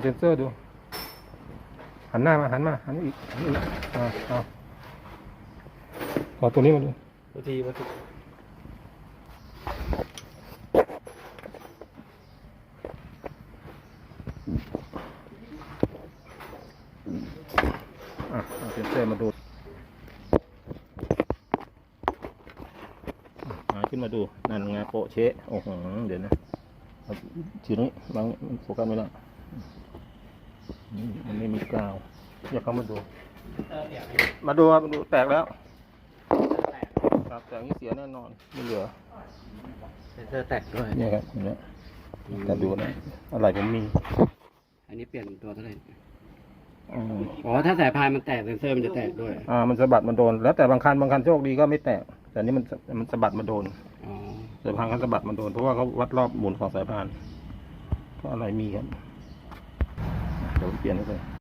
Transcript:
เซนเซอร์ดูหันหน้ามาหันอีกเอาตัวนี้มาดูบางทีเอาเซนเซอร์มาดูขึ้นมาดูนั่นไงโปะเชะโอ้โหเดี๋ยวนะทีนี้บางโฟกัสไม่ได้มันไม่มีกาวอยากเข้ามาดูครับมาดูแตกแล้วครับแต่นี้เสียแน่นอนไม่เหลือเซนเซอร์แตกด้วยเนี่ยครับเนี่ยแต่ดูนะอะไรผมมีอันนี้เปลี่ยนตัวเท่าไหร่อ๋อถ้าสายพานมันแตกเซนเซอร์มันจะแตกด้วยมันสะบัดมาโดนแล้วแต่บางคันโชคดีก็ไม่แตกแต่นี่มันสะบัดมาโดนสายพานเขาสะบัดมาโดนเพราะว่าเขาวัดรอบหมุนของสายพานก็อะไรมีครับเดี๋ยวเปลี่ยนให้เลย